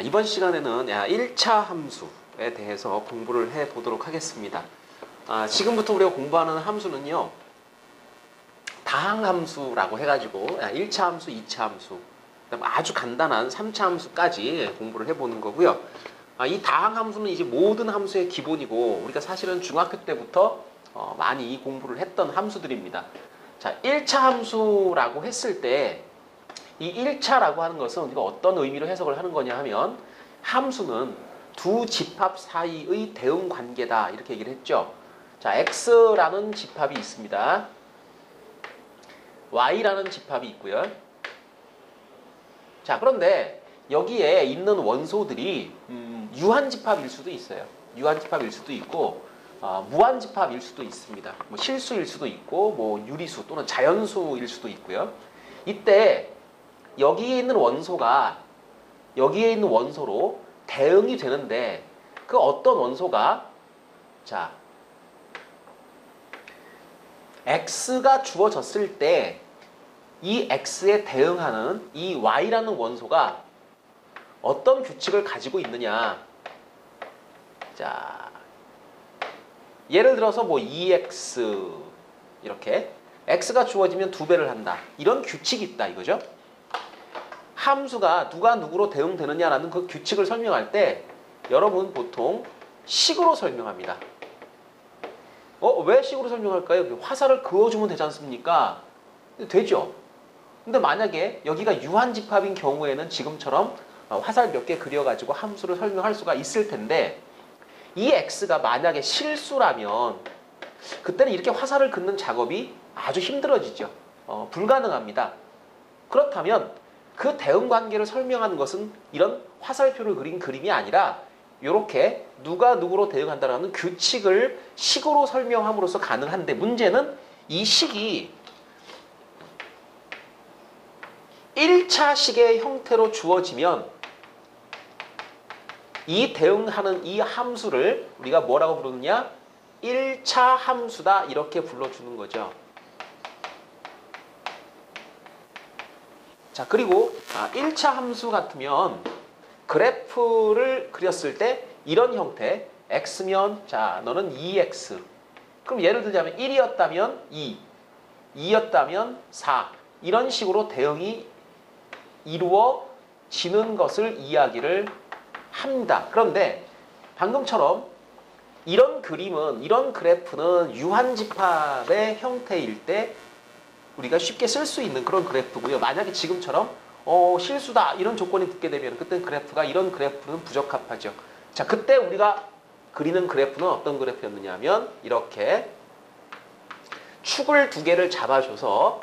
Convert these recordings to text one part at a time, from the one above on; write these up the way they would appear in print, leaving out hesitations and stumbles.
이번 시간에는 1차 함수에 대해서 공부를 해 보도록 하겠습니다. 지금부터 우리가 공부하는 함수는요, 다항함수라고 해가지고 1차 함수, 2차 함수, 그다음 아주 간단한 3차 함수까지 공부를 해보는 거고요. 이 다항함수는 이제 모든 함수의 기본이고, 우리가 사실은 중학교 때부터 많이 공부를 했던 함수들입니다. 자, 1차 함수라고 했을 때 이 1차라고 하는 것은 우리가 어떤 의미로 해석을 하는 거냐 하면, 함수는 두 집합 사이의 대응 관계다, 이렇게 얘기를 했죠. 자, x라는 집합이 있습니다. y라는 집합이 있고요. 자, 그런데 여기에 있는 원소들이 유한집합일 수도 있어요. 유한집합일 수도 있고 무한집합일 수도 있습니다. 뭐 실수일 수도 있고 뭐 유리수 또는 자연수일 수도 있고요. 이때 여기에 있는 원소가 여기에 있는 원소로 대응이 되는데, 그 어떤 원소가, 자, x가 주어졌을 때 이 x에 대응하는 이 y라는 원소가 어떤 규칙을 가지고 있느냐. 자, 예를 들어서 뭐 2x, 이렇게 x가 주어지면 2배를 한다, 이런 규칙이 있다 이거죠. 함수가 누가 누구로 대응되느냐라는 그 규칙을 설명할 때 여러분 보통 식으로 설명합니다. 왜 식으로 설명할까요? 화살을 그어주면 되지 않습니까? 되죠. 근데 만약에 여기가 유한집합인 경우에는 지금처럼 화살 몇 개 그려가지고 함수를 설명할 수가 있을 텐데, 이 x가 만약에 실수라면 그때는 이렇게 화살을 긋는 작업이 아주 힘들어지죠. 불가능합니다. 그렇다면 그 대응 관계를 설명하는 것은 이런 화살표를 그린 그림이 아니라 이렇게 누가 누구로 대응한다는 규칙을 식으로 설명함으로써 가능한데, 문제는 이 식이 1차 식의 형태로 주어지면 이 대응하는 이 함수를 우리가 뭐라고 부르느냐? 1차 함수다, 이렇게 불러주는 거죠. 자, 그리고 1차 함수 같으면 그래프를 그렸을 때 이런 형태, x면 자 너는 2x, 그럼 예를 들자면 1이었다면 2, 2였다면 4, 이런 식으로 대응이 이루어지는 것을 이야기를 합니다. 그런데 방금처럼 이런 그림은, 이런 그래프는 유한집합의 형태일 때 우리가 쉽게 쓸 수 있는 그런 그래프고요. 만약에 지금처럼 실수다, 이런 조건이 붙게 되면 그때 그래프가, 이런 그래프는 부적합하죠. 자, 그때 우리가 그리는 그래프는 어떤 그래프였느냐 하면, 이렇게 축을 두 개를 잡아줘서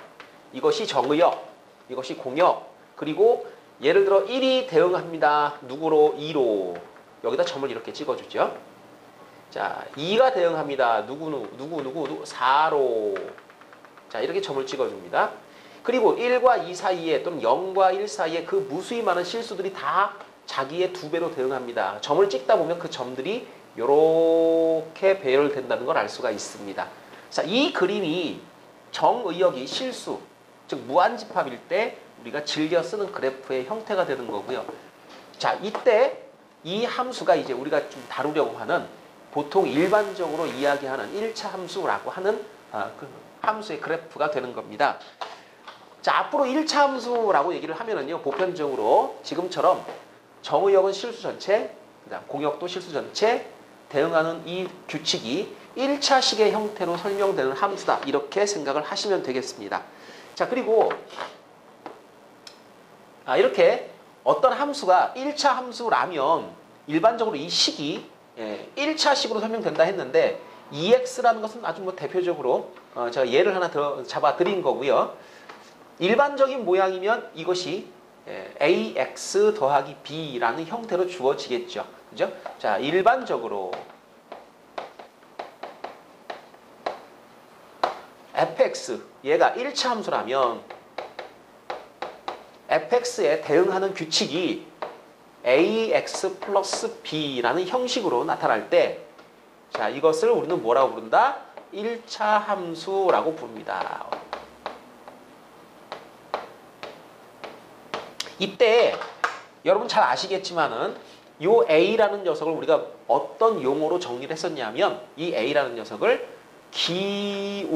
이것이 정의역, 이것이 공역, 그리고 예를 들어 1이 대응합니다. 누구로? 2로. 여기다 점을 이렇게 찍어주죠. 자, 2가 대응합니다. 누구 4로. 자, 이렇게 점을 찍어줍니다. 그리고 1과 2 사이에 또는 0과 1 사이에 그 무수히 많은 실수들이 다 자기의 2배로 대응합니다. 점을 찍다 보면 그 점들이 이렇게 배열된다는 걸 알 수가 있습니다. 자, 이 그림이 정의역이 실수, 즉 무한집합일 때 우리가 즐겨 쓰는 그래프의 형태가 되는 거고요. 자, 이때 이 함수가 이제 우리가 좀 다루려고 하는, 보통 일반적으로 이야기하는 1차 함수라고 하는 그 함수의 그래프가 되는 겁니다. 자, 앞으로 1차 함수라고 얘기를 하면은요, 보편적으로 지금처럼 정의역은 실수 전체, 그다음 공역도 실수 전체, 대응하는 이 규칙이 1차 식의 형태로 설명되는 함수다, 이렇게 생각을 하시면 되겠습니다. 자, 그리고 이렇게 어떤 함수가 1차 함수라면 일반적으로 이 식이 1차 식으로 설명된다 했는데, 2x라는 것은 아주 뭐 대표적으로 제가 예를 하나 더 잡아 드린 거고요. 일반적인 모양이면 이것이 ax 더하기 b라는 형태로 주어지겠죠. 그죠? 자, 일반적으로 fx, 얘가 1차 함수라면 fx에 대응하는 규칙이 ax 플러스 b라는 형식으로 나타날 때, 자, 이것을 우리는 뭐라고 부른다? 1차 함수라고 부릅니다. 이때 여러분 잘 아시겠지만은 요 A라는 녀석을 우리가 어떤 용어로 정리를 했었냐면 이 A라는 녀석을 기울기라는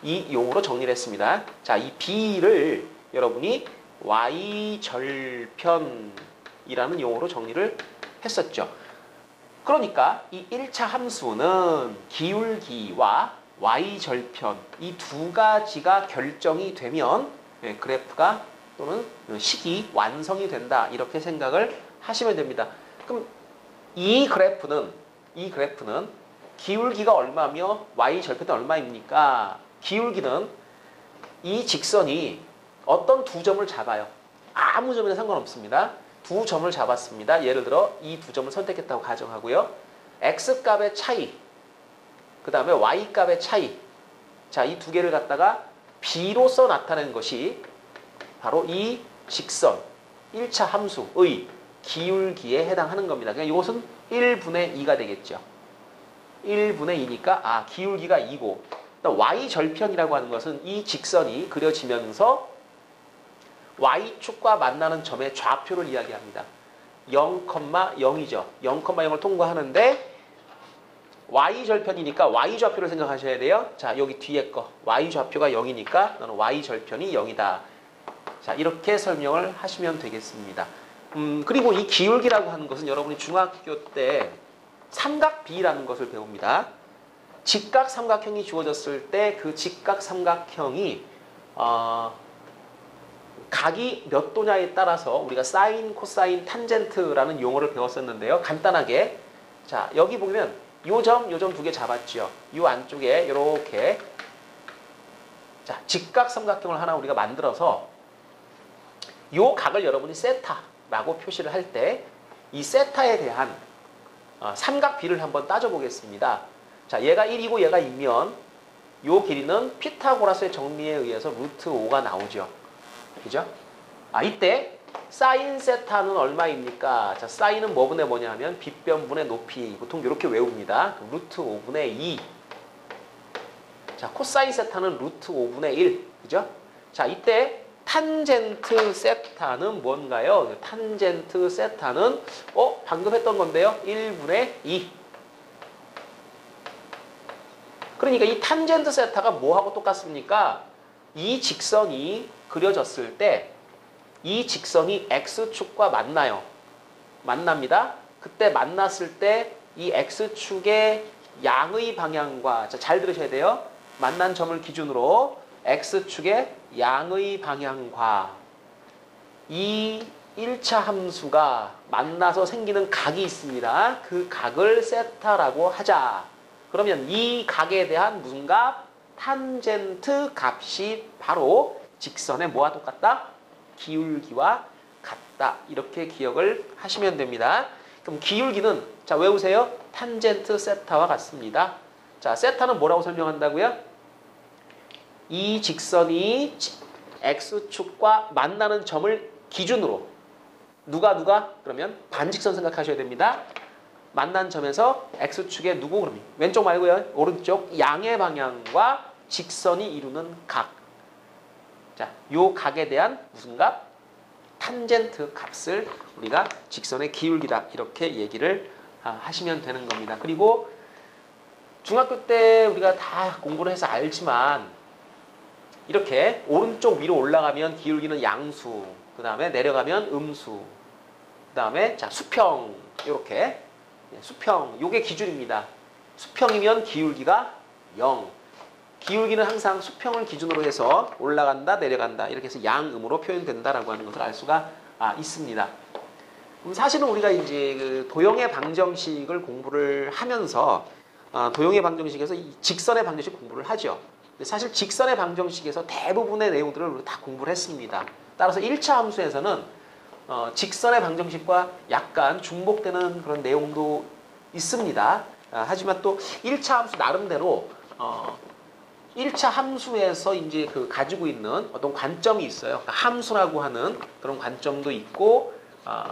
이 용어로 정리를 했습니다. 자, 이 B를 여러분이 Y절편이라는 용어로 정리를 했었죠. 그러니까 이 1차 함수는 기울기와 Y절편 이 두 가지가 결정이 되면 그래프가 또는 식이 완성이 된다. 이렇게 생각을 하시면 됩니다. 그럼 이 그래프는 기울기가 얼마며 Y절편은 얼마입니까? 기울기는 이 직선이 어떤 두 점을 잡아요. 아무 점이나 상관없습니다. 두 점을 잡았습니다. 예를 들어 이 두 점을 선택했다고 가정하고요. X값의 차이, 그 다음에 Y값의 차이. 자, 이 두 개를 갖다가 B로서 나타낸 것이 바로 이 직선 1차 함수의 기울기에 해당하는 겁니다. 그러니까 이것은 1분의 2가 되겠죠. 1분의 2니까 기울기가 2고 Y절편이라고 하는 것은 이 직선이 그려지면서 Y축과 만나는 점의 좌표를 이야기합니다. 0,0이죠. 0,0을 통과하는데 Y절편이니까 Y좌표를 생각하셔야 돼요. 자, 여기 뒤에 거 Y좌표가 0이니까 너는 Y절편이 0이다. 자, 이렇게 설명을 하시면 되겠습니다. 그리고 이 기울기라고 하는 것은 여러분이 중학교 때 삼각비라는 것을 배웁니다. 직각삼각형이 주어졌을 때 그 직각삼각형이 각이 몇 도냐에 따라서 우리가 사인, 코사인, 탄젠트라는 용어를 배웠었는데요. 간단하게 자, 여기 보면 요 점 두 개 잡았죠. 요 안쪽에 이렇게 자, 직각삼각형을 하나 우리가 만들어서 요 각을 여러분이 세타라고 표시를 할 때 이 세타에 대한 삼각비를 한번 따져보겠습니다. 자, 얘가 1이고 얘가 2면 요 길이는 피타고라스의 정리에 의해서 루트 5가 나오죠. 그죠? 이때 사인 세타는 얼마입니까? 자, 사인은 뭐분의 뭐냐 하면 빗변분의 높이. 보통 이렇게 외웁니다. 루트 5분의 2. 자, 코사인 세타는 루트 5분의 1. 그죠? 자, 이때 탄젠트 세타는 뭔가요? 탄젠트 세타는 방금 했던 건데요. 1분의 2. 그러니까 이 탄젠트 세타가 뭐하고 똑같습니까? 이 직선이 그려졌을 때 이 직선이 X축과 만나요. 만납니다. 그때 만났을 때 이 X축의 양의 방향과 자, 잘 들으셔야 돼요. 만난 점을 기준으로 X축의 양의 방향과 이 1차 함수가 만나서 생기는 각이 있습니다. 그 각을 세타라고 하자. 그러면 이 각에 대한 무슨 값? 탄젠트 값이 바로 직선의 뭐와 똑같다? 기울기와 같다. 이렇게 기억을 하시면 됩니다. 그럼 기울기는 자, 외우세요. 탄젠트 세타와 같습니다. 자, 세타는 뭐라고 설명한다고요? 이 직선이 X축과 만나는 점을 기준으로 누가? 그러면 반직선 생각하셔야 됩니다. 만난 점에서 X축의 누구? 그러면 왼쪽 말고요. 오른쪽 양의 방향과 직선이 이루는 각. 자, 요 각에 대한 무슨 값? 탄젠트 값을 우리가 직선의 기울기다. 이렇게 얘기를 하시면 되는 겁니다. 그리고 중학교 때 우리가 다 공부를 해서 알지만 이렇게 오른쪽 위로 올라가면 기울기는 양수, 그 다음에 내려가면 음수, 그 다음에 자, 수평, 이렇게 수평, 요게 기준입니다. 수평이면 기울기가 0. 기울기는 항상 수평을 기준으로 해서 올라간다, 내려간다 이렇게 해서 양음으로 표현된다라고 하는 것을 알 수가 있습니다. 그럼 사실은 우리가 이제 그 도형의 방정식을 공부를 하면서 도형의 방정식에서 이 직선의 방정식 공부를 하죠. 근데 사실 직선의 방정식에서 대부분의 내용들을 우리가 다 공부를 했습니다. 따라서 1차 함수에서는 직선의 방정식과 약간 중복되는 그런 내용도 있습니다. 하지만 또 1차 함수 나름대로 1차 함수에서 이제 그 가지고 있는 어떤 관점이 있어요. 함수라고 하는 그런 관점도 있고,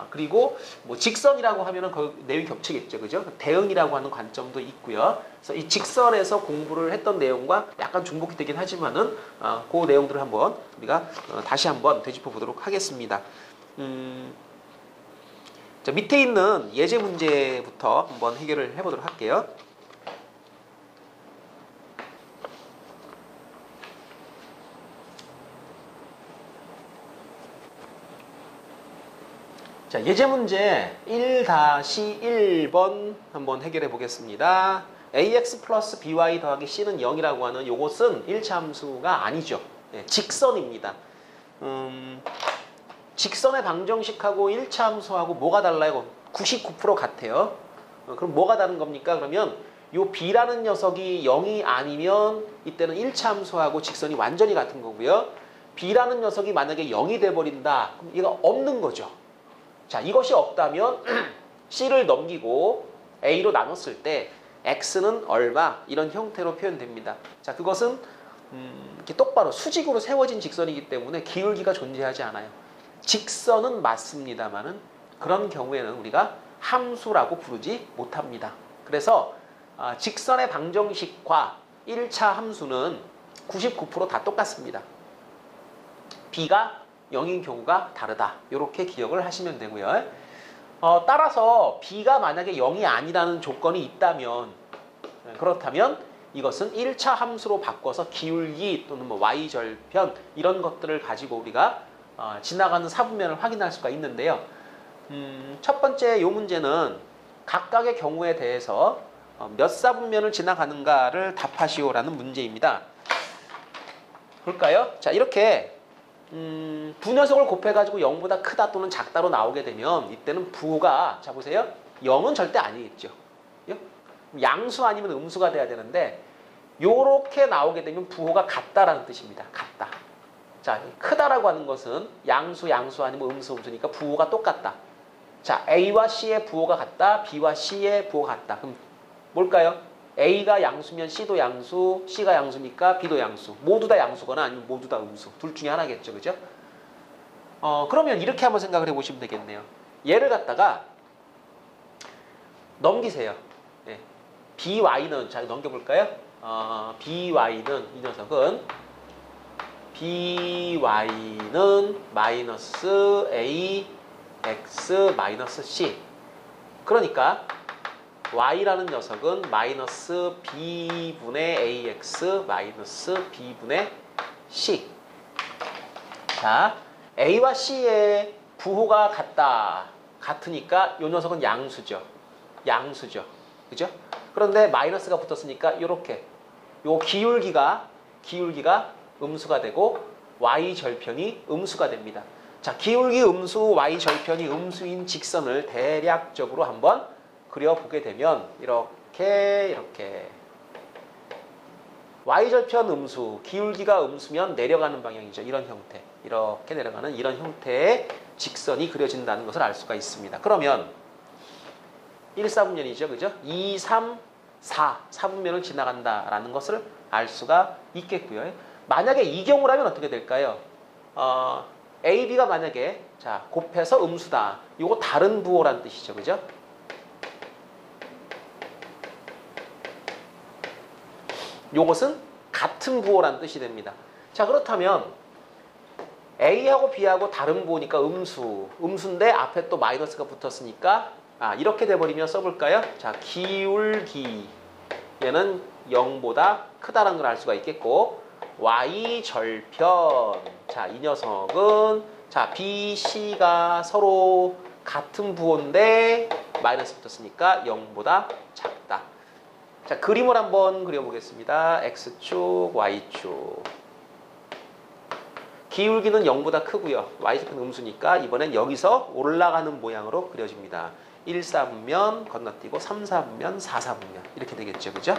그리고 뭐 직선이라고 하면은 그 내용이 겹치겠죠. 그죠? 대응이라고 하는 관점도 있고요. 그래서 이 직선에서 공부를 했던 내용과 약간 중복이 되긴 하지만은 그 내용들을 한번 우리가 다시 한번 되짚어 보도록 하겠습니다. 자, 밑에 있는 예제 문제부터 한번 해결을 해보도록 할게요. 자, 예제 문제 1-1번 한번 해결해 보겠습니다. ax 플러스 by 더하기 c는 0이라고 하는 요것은 1차 함수가 아니죠. 네, 직선입니다. 직선의 방정식하고 1차 함수하고 뭐가 달라요? 99% 같아요. 그럼 뭐가 다른 겁니까? 그러면 요 b라는 녀석이 0이 아니면 이때는 1차 함수하고 직선이 완전히 같은 거고요. b라는 녀석이 만약에 0이 돼버린다. 그럼 얘가 없는 거죠. 자, 이것이 없다면 c를 넘기고 a로 나눴을 때 x는 얼마? 이런 형태로 표현됩니다. 자, 그것은 이렇게 똑바로 수직으로 세워진 직선이기 때문에 기울기가 존재하지 않아요. 직선은 맞습니다만은 그런 경우에는 우리가 함수라고 부르지 못합니다. 그래서 직선의 방정식과 1차 함수는 99% 다 똑같습니다. b가 0인 경우가 다르다. 이렇게 기억을 하시면 되고요. 따라서 b가 만약에 0이 아니라는 조건이 있다면 그렇다면 이것은 1차 함수로 바꿔서 기울기 또는 뭐 y절편 이런 것들을 가지고 우리가 지나가는 사분면을 확인할 수가 있는데요. 첫 번째 이 문제는 각각의 경우에 대해서 몇 사분면을 지나가는가를 답하시오라는 문제입니다. 볼까요? 자, 이렇게 두 녀석을 곱해가지고 0보다 크다 또는 작다로 나오게 되면 이때는 부호가, 자 보세요, 0은 절대 아니겠죠. 양수 아니면 음수가 돼야 되는데 요렇게 나오게 되면 부호가 같다라는 뜻입니다. 같다. 자, 크다라고 하는 것은 양수 아니면 음수니까 부호가 똑같다. 자, A와 C의 부호가 같다. B와 C의 부호가 같다. 그럼 뭘까요? A가 양수면 C도 양수, C가 양수니까 B도 양수. 모두 다 양수거나 아니면 모두 다 음수. 둘 중에 하나겠죠. 그죠? 그러면 이렇게 한번 생각을 해보시면 되겠네요. 얘를 갖다가 넘기세요. 네. BY는, 자, 넘겨볼까요? BY는, 이 녀석은 BY는 마이너스 AX 마이너스 C. 그러니까 y라는 녀석은 마이너스 b분의 ax 마이너스 b분의 c. 자, a와 c의 부호가 같으니까 이 녀석은 양수죠. 그죠? 그런데 마이너스가 붙었으니까 이렇게 요 기울기가 음수가 되고 y절편이 음수가 됩니다. 자, 기울기 음수, y절편이 음수인 직선을 대략적으로 한번 그려보게 되면 이렇게 y절편 음수, 기울기가 음수면 내려가는 방향이죠. 이런 형태, 이렇게 내려가는 이런 형태의 직선이 그려진다는 것을 알 수가 있습니다. 그러면 1사분면이죠. 그죠? 2, 3, 4, 4분면을 지나간다라는 것을 알 수가 있겠고요. 만약에 이 경우라면 어떻게 될까요? A, B가 만약에 자 곱해서 음수다. 이거 다른 부호란 뜻이죠. 그죠? 요것은 같은 부호란 뜻이 됩니다. 자, 그렇다면 A하고 B하고 다른 부호니까 음수인데 앞에 또 마이너스가 붙었으니까 이렇게 돼버리면 써볼까요? 자, 기울기 얘는 0보다 크다라는 걸 알 수가 있겠고 y절편, 자, 이 녀석은 자 B, C가 서로 같은 부호인데 마이너스 붙었으니까 0보다 작다. 자, 그림을 한번 그려보겠습니다. X축, Y축. 기울기는 0보다 크고요. Y절편 음수니까 이번엔 여기서 올라가는 모양으로 그려집니다. 1사분면 건너뛰고 3사분면, 4사분면 이렇게 되겠죠. 그죠?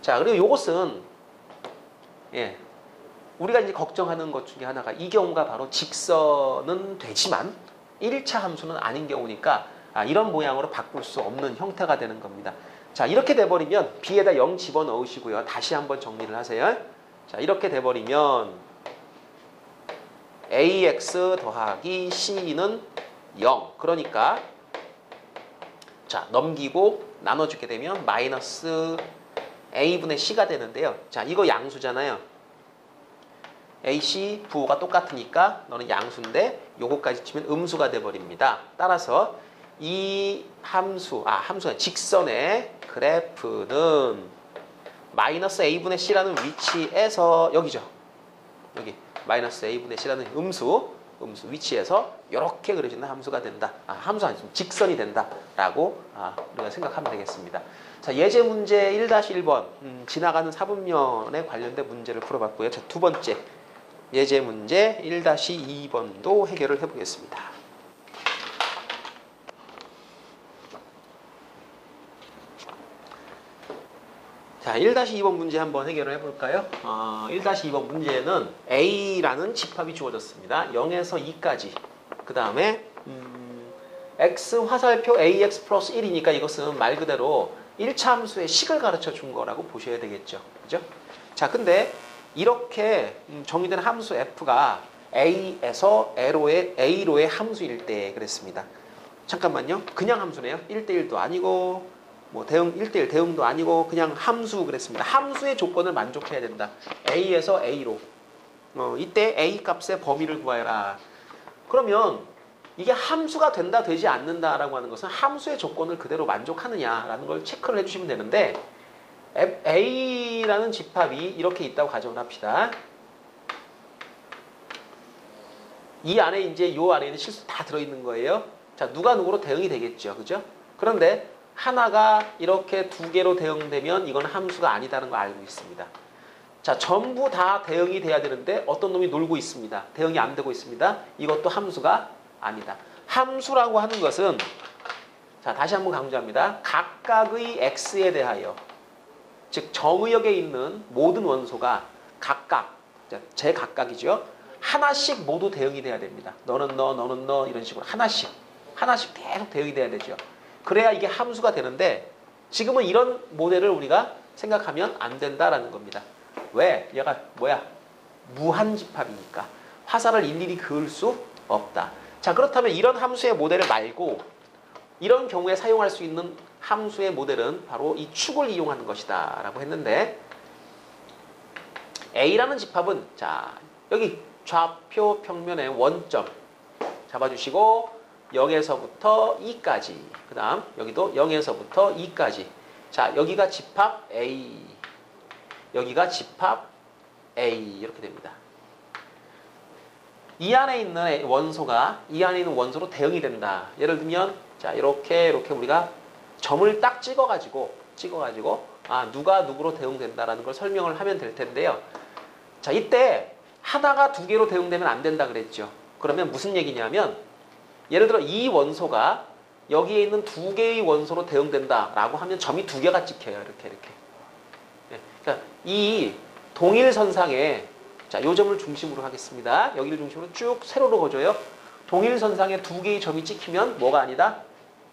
자, 그리고 요것은 우리가 이제 걱정하는 것 중에 하나가 이 경우가 바로 직선은 되지만 1차 함수는 아닌 경우니까 이런 모양으로 바꿀 수 없는 형태가 되는 겁니다. 자, 이렇게 돼버리면 B에다 0 집어넣으시고요. 다시 한번 정리를 하세요. 자, 이렇게 돼버리면 AX 더하기 C는 0. 그러니까 자, 넘기고 나눠주게 되면 마이너스 a분의 c가 되는데요. 자, 이거 양수잖아요. ac 부호가 똑같으니까 너는 양수인데 요거까지 치면 음수가 돼버립니다. 따라서 이 함수가 직선의 그래프는 마이너스 a분의 c라는 위치에서 여기죠. 여기 마이너스 a분의 c라는 음수 위치에서 이렇게 그려지는 함수가 된다. 함수 아니죠. 직선이 된다라고 우리가 생각하면 되겠습니다. 자, 예제 문제 1-1번 지나가는 사분면에 관련된 문제를 풀어봤고요. 자, 두 번째 예제 문제 1-2번도 해결을 해보겠습니다. 자, 1-2번 문제 한번 해결을 해볼까요? 1-2번 문제는 A라는 집합이 주어졌습니다. 0에서 2까지. 그 다음에 X 화살표 AX 플러스 1이니까 이것은 말 그대로 1차 함수의 식을 가르쳐 준 거라고 보셔야 되겠죠. 그죠? 자, 근데 이렇게 정의된 함수 F가 A에서 A로의 함수일 때 그랬습니다. 잠깐만요. 그냥 함수네요. 1대1도 아니고 뭐 1대1 대응도 아니고 그냥 함수 그랬습니다. 함수의 조건을 만족해야 된다. A에서 A로. 이때 A 값의 범위를 구하여라. 그러면 이게 함수가 된다 되지 않는다라고 하는 것은 함수의 조건을 그대로 만족하느냐라는 걸 체크를 해주시면 되는데 A라는 집합이 이렇게 있다고 가정을 합시다. 이 안에 이제 요 안에 있는 실수 다 들어있는 거예요. 자, 누가 누구로 대응이 되겠죠. 그죠? 그런데 하나가 이렇게 두 개로 대응되면 이건 함수가 아니다는 걸 알고 있습니다. 자, 전부 다 대응이 돼야 되는데 어떤 놈이 놀고 있습니다. 대응이 안 되고 있습니다. 이것도 함수가 아니다. 함수라고 하는 것은 자, 다시 한번 강조합니다. 각각의 x에 대하여 즉 정의역에 있는 모든 원소가 각각 제각각이죠. 하나씩 모두 대응이 돼야 됩니다. 너는 너, 너는 너 이런 식으로 하나씩 계속 대응이 돼야 되죠. 그래야 이게 함수가 되는데 지금은 이런 모델을 우리가 생각하면 안 된다라는 겁니다. 왜? 얘가 뭐야? 무한집합이니까 화살을 일일이 그을 수 없다. 자, 그렇다면 이런 함수의 모델을 말고 이런 경우에 사용할 수 있는 함수의 모델은 바로 이 축을 이용하는 것이다 라고 했는데 A라는 집합은 자, 여기 좌표 평면의 원점 잡아주시고 0에서부터 2까지 그 다음 여기도 0에서부터 2까지 자, 여기가 집합 A 여기가 집합 A 이렇게 됩니다. 이 안에 있는 원소로 대응이 된다. 예를 들면 자, 이렇게 우리가 점을 딱 찍어가지고 누가 누구로 대응된다라는 걸 설명을 하면 될 텐데요. 자, 이때 하나가 두 개로 대응되면 안 된다 그랬죠. 그러면 무슨 얘기냐면 예를 들어 이 원소가 여기에 있는 두 개의 원소로 대응된다라고 하면 점이 두 개가 찍혀요. 이렇게. 네. 그러니까 이 동일선상에 자, 요 점을 중심으로 하겠습니다. 여기를 중심으로 쭉 세로로 그어줘요. 동일선상에 두 개의 점이 찍히면 뭐가 아니다?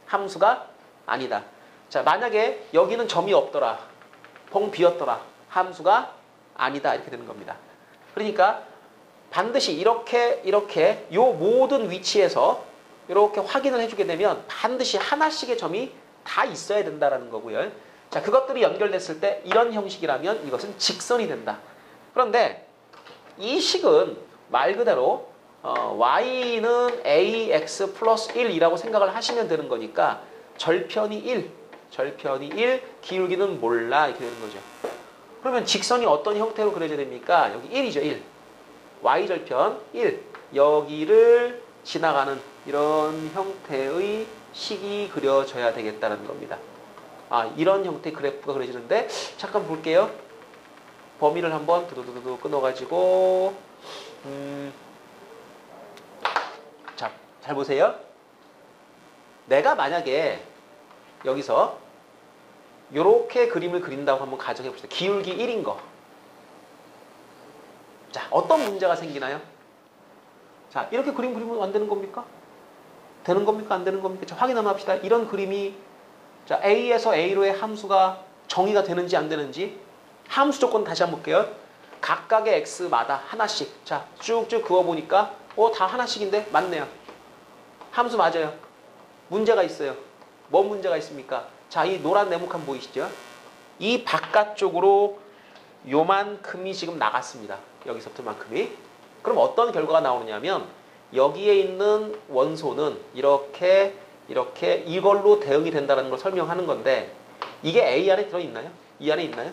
함수가 아니다. 자, 만약에 여기는 점이 없더라. 벙 비었더라. 함수가 아니다. 이렇게 되는 겁니다. 그러니까 반드시 이렇게 요 모든 위치에서 이렇게 확인을 해주게 되면 반드시 하나씩의 점이 다 있어야 된다라는 거고요. 자, 그것들이 연결됐을 때 이런 형식이라면 이것은 직선이 된다. 그런데 이 식은 말 그대로 y는 ax 플러스 1이라고 생각을 하시면 되는 거니까 절편이 1, 기울기는 몰라 이렇게 되는 거죠. 그러면 직선이 어떤 형태로 그려져야 됩니까? 여기 1이죠. 1. y절편 1. 여기를 지나가는 이런 형태의 식이 그려져야 되겠다는 겁니다. 이런 형태의 그래프가 그려지는데 잠깐 볼게요. 범위를 한번 두두두두 끊어가지고 자, 잘 보세요. 내가 만약에 여기서 이렇게 그림을 그린다고 한번 가정해 봅시다. 기울기 1인 거. 자, 어떤 문제가 생기나요? 자, 이렇게 그림 그리면 안 되는 겁니까? 되는 겁니까? 안 되는 겁니까? 자, 확인 한번 합시다. 이런 그림이 자, A에서 A로의 함수가 정의가 되는지 안 되는지 함수 조건 다시 한번 볼게요. 각각의 X마다 하나씩 자, 쭉쭉 그어보니까 다 하나씩인데 맞네요. 함수 맞아요. 문제가 있어요. 뭔 문제가 있습니까? 자, 이 노란 네모칸 보이시죠? 이 바깥쪽으로 요만큼이 지금 나갔습니다. 여기서부터만큼이. 그럼 어떤 결과가 나오느냐면 여기에 있는 원소는 이렇게 이걸로 대응이 된다는 걸 설명하는 건데 이게 A 안에 들어있나요? 이 안에 있나요?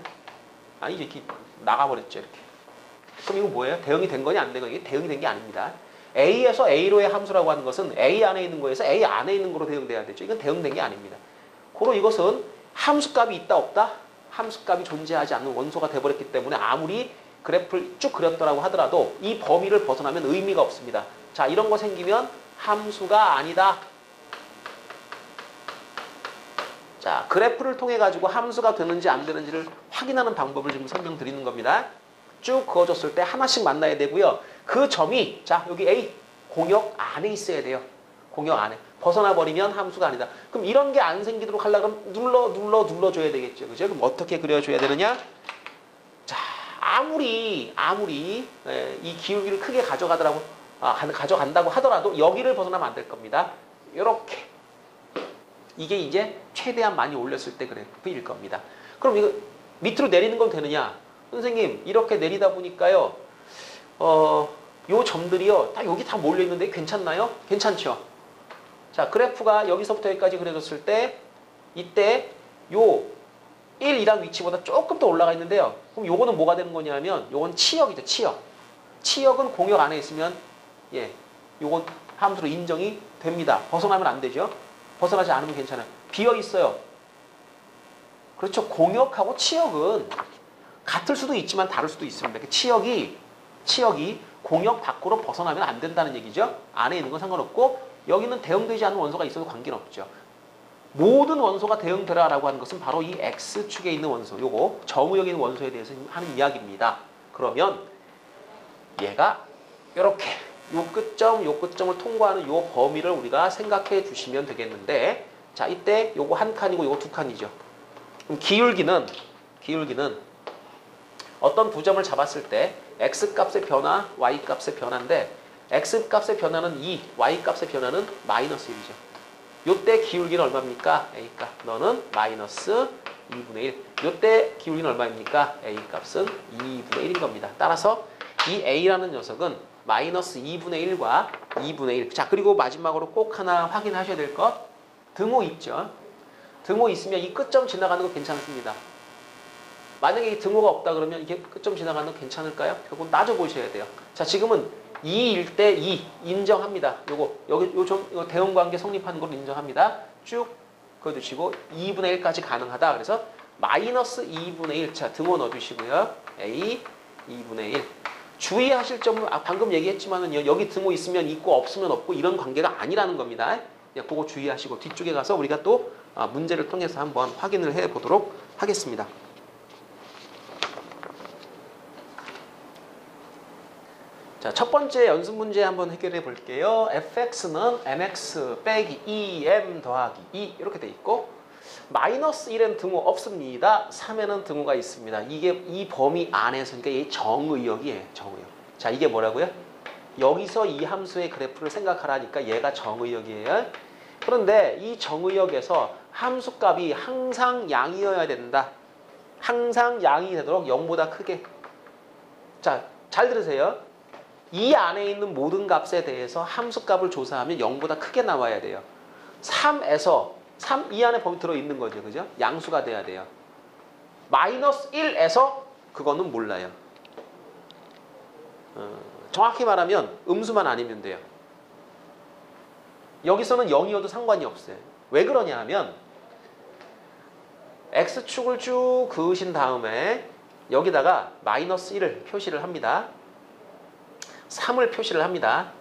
아니 이렇게 나가버렸죠. 이렇게. 그럼 이거 뭐예요? 대응이 된 거냐 안 된 거냐? 이게 대응이 된 게 아닙니다. A에서 A로의 함수라고 하는 것은 A 안에 있는 거에서 A 안에 있는 거로 대응돼야 되죠. 이건 대응된 게 아닙니다. 고로 이것은 함수값이 있다 없다? 함수값이 존재하지 않는 원소가 돼버렸기 때문에 아무리 그래프를 쭉 그렸더라고 하더라도 이 범위를 벗어나면 의미가 없습니다. 자, 이런 거 생기면 함수가 아니다. 자, 그래프를 통해 가지고 함수가 되는지 안 되는지를 확인하는 방법을 지금 설명드리는 겁니다. 쭉 그어줬을 때 하나씩 만나야 되고요. 그 점이 자 여기 A 공역 안에 있어야 돼요. 공역 안에. 벗어나 버리면 함수가 아니다. 그럼 이런 게 안 생기도록 하려면 눌러줘야 되겠죠. 그죠? 그럼 어떻게 그려줘야 되느냐? 자, 아무리 이 기울기를 크게 가져간다고 하더라도 여기를 벗어나면 안 될 겁니다. 이렇게. 이게 이제 최대한 많이 올렸을 때 그래프일 겁니다. 그럼 이거 밑으로 내리는 건 되느냐? 선생님 이렇게 내리다 보니까요. 요 점들이요. 다 여기 다 몰려있는데 괜찮나요? 괜찮죠? 자, 그래프가 여기서부터 여기까지 그려졌을 때 이때 요 1이란 위치보다 조금 더 올라가 있는데요. 그럼 요거는 뭐가 되는 거냐면 요건 치역이죠. 치역. 치역은 공역 안에 있으면 요건 함수로 인정이 됩니다. 벗어나면 안 되죠. 벗어나지 않으면 괜찮아요. 비어 있어요. 그렇죠. 공역하고 치역은 같을 수도 있지만 다를 수도 있습니다. 치역이 공역 밖으로 벗어나면 안 된다는 얘기죠. 안에 있는 건 상관없고 여기는 대응되지 않는 원소가 있어도 관계는 없죠. 모든 원소가 대응되라라고 하는 것은 바로 이 X축에 있는 원소, 요거 정의역 있는 원소에 대해서 하는 이야기입니다. 그러면 얘가 이렇게 요 끝점을 통과하는 요 범위를 우리가 생각해 주시면 되겠는데 자, 이때 요거 한 칸이고 요거 두 칸이죠. 그럼 기울기는 어떤 두 점을 잡았을 때 X값의 변화, Y값의 변화인데 X값의 변화는 2, Y값의 변화는 마이너스 1이죠. 요때 기울기는 얼마입니까? A값. 너는 마이너스 2분의 1. 요때 기울기는 얼마입니까? A값은 2분의 1인 겁니다. 따라서 이 A라는 녀석은 마이너스 2분의 1과 2분의 1. 자, 그리고 마지막으로 꼭 하나 확인하셔야 될 것. 등호 있죠. 등호 있으면 이 끝점 지나가는 거 괜찮습니다. 만약에 이 등호가 없다 그러면 이게 끝점 지나가는 거 괜찮을까요? 그건 따져보셔야 돼요. 자, 지금은 2일 때 2 인정합니다. 요거 대응관계 성립하는 걸 인정합니다. 쭉 그어주시고 2분의 1까지 가능하다. 그래서 마이너스 2분의 1. 자, 등호 넣어주시고요. A 2분의 1. 주의하실 점은 방금 얘기했지만은요. 여기 등호 있으면 있고 없으면 없고 이런 관계가 아니라는 겁니다. 그거 주의하시고 뒤쪽에 가서 우리가 또 문제를 통해서 한번 확인을 해 보도록 하겠습니다. 자, 첫 번째 연습 문제 한번 해결해 볼게요. fx는 mx 빼기 2m 더하기 2 이렇게 돼 있고 마이너스 1에는 등호 없습니다. 3에는 등호가 있습니다. 이게 이 범위 안에서 그러니까 이 정의역이에요. 정의역. 자, 이게 뭐라고요? 여기서 이 함수의 그래프를 생각하라니까 얘가 정의역이에요. 그런데 이 정의역에서 함수값이 항상 양이어야 된다. 항상 양이 되도록 0보다 크게. 자, 잘 들으세요. 이 안에 있는 모든 값에 대해서 함수값을 조사하면 0보다 크게 나와야 돼요. 3에서 이 안에 범위 들어있는 거죠. 그죠? 양수가 돼야 돼요. 마이너스 1에서 그거는 몰라요. 정확히 말하면 음수만 아니면 돼요. 여기서는 0이어도 상관이 없어요. 왜 그러냐 하면 X축을 쭉 그으신 다음에 여기다가 마이너스 1을 표시를 합니다. 3을 표시를 합니다.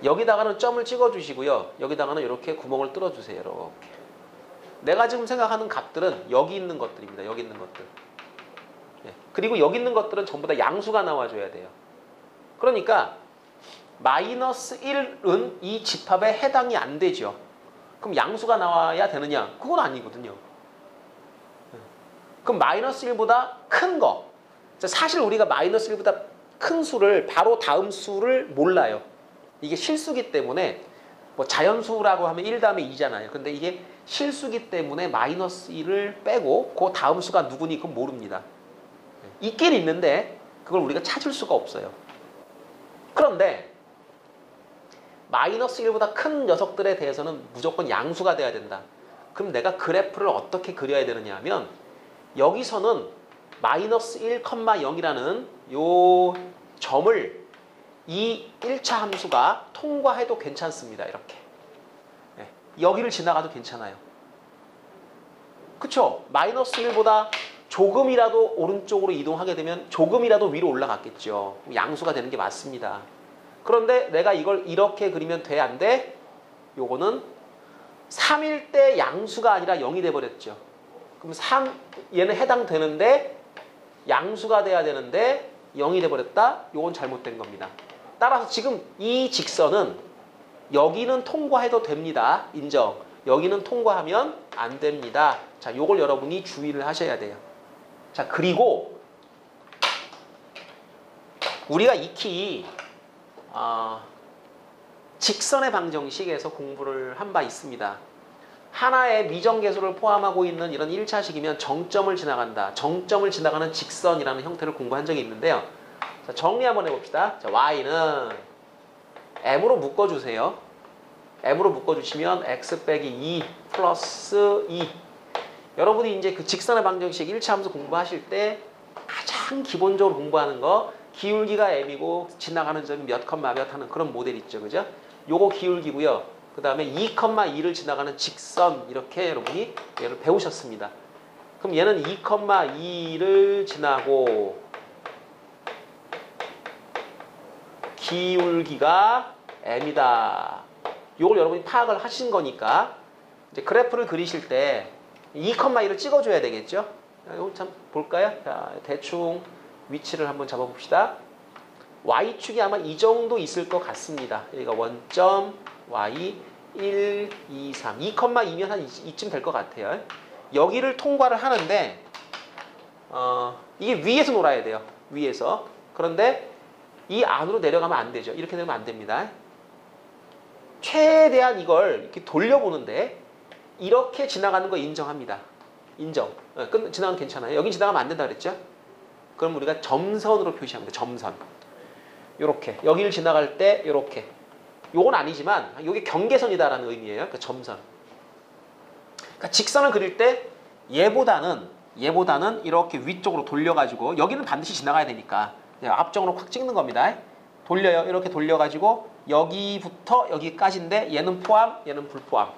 여기다가는 점을 찍어주시고요. 여기다가는 이렇게 구멍을 뚫어주세요. 이렇게. 내가 지금 생각하는 값들은 여기 있는 것들입니다. 여기 있는 것들. 그리고 여기 있는 것들은 전부 다 양수가 나와줘야 돼요. 그러니까 마이너스 1은 이 집합에 해당이 안 되죠. 그럼 양수가 나와야 되느냐? 그건 아니거든요. 그럼 마이너스 1보다 큰 거. 사실 우리가 마이너스 1보다 큰 수를 바로 다음 수를 몰라요. 이게 실수기 때문에 뭐 자연수라고 하면 1 다음에 2잖아요. 근데 이게 실수기 때문에 마이너스 1을 빼고 그 다음 수가 누구니 그건 모릅니다. 있긴 있는데 그걸 우리가 찾을 수가 없어요. 그런데 마이너스 1보다 큰 녀석들에 대해서는 무조건 양수가 돼야 된다. 그럼 내가 그래프를 어떻게 그려야 되느냐 하면 여기서는 마이너스 1,0이라는 요 점을 이 1차 함수가 통과해도 괜찮습니다. 이렇게. 네. 여기를 지나가도 괜찮아요. 그쵸? 마이너스 1보다 조금이라도 오른쪽으로 이동하게 되면 조금이라도 위로 올라갔겠죠. 양수가 되는 게 맞습니다. 그런데 내가 이걸 이렇게 그리면 돼? 안 돼? 요거는 3일 때 양수가 아니라 0이 돼버렸죠. 그럼 얘는 해당되는데 양수가 돼야 되는데 0이 돼버렸다? 요건 잘못된 겁니다. 따라서 지금 이 직선은 여기는 통과해도 됩니다. 인정. 여기는 통과하면 안 됩니다. 자, 요걸 여러분이 주의를 하셔야 돼요. 자, 그리고 우리가 익히 직선의 방정식에서 공부를 한 바 있습니다. 하나의 미정계수를 포함하고 있는 이런 1차식이면 정점을 지나간다. 정점을 지나가는 직선이라는 형태를 공부한 적이 있는데요. 자, 정리 한번 해봅시다. 자, y는 m으로 묶어주세요. m으로 묶어주시면 x 빼기 2 플러스 2. 여러분이 이제 그 직선의 방정식 1차 함수 공부하실 때 가장 기본적으로 공부하는 거 기울기가 m이고 지나가는 점이 몇 컴마 몇 하는 그런 모델 있죠. 그죠? 요거 기울기고요. 그 다음에 2,2를 지나가는 직선 이렇게 여러분이 얘를 배우셨습니다. 그럼 얘는 2,2를 지나고 기울기가 m이다. 요걸 여러분이 파악을 하신 거니까 이제 그래프를 그리실 때 2,2를 찍어줘야 되겠죠. 이거 참 볼까요? 자, 대충 위치를 한번 잡아봅시다. y축이 아마 이 정도 있을 것 같습니다. 여기가 원점 y 1, 2, 3 2,2면 한 이쯤 될 것 같아요. 여기를 통과를 하는데 이게 위에서 놀아야 돼요. 위에서. 그런데 이 안으로 내려가면 안 되죠. 이렇게 되면 안 됩니다. 최대한 이걸 이렇게 돌려보는데 이렇게 지나가는 거 인정합니다. 인정. 지나가면 괜찮아요. 여긴 지나가면 안 된다 그랬죠? 그럼 우리가 점선으로 표시합니다. 점선. 요렇게. 여기를 지나갈 때 요렇게. 요건 아니지만 요게 경계선이다라는 의미예요. 그러니까 점선. 그러니까 직선을 그릴 때 얘보다는 이렇게 위쪽으로 돌려가지고 여기는 반드시 지나가야 되니까 앞쪽으로 콱 찍는 겁니다. 돌려요. 이렇게 돌려가지고 여기부터 여기까지인데 얘는 포함, 얘는 불포함.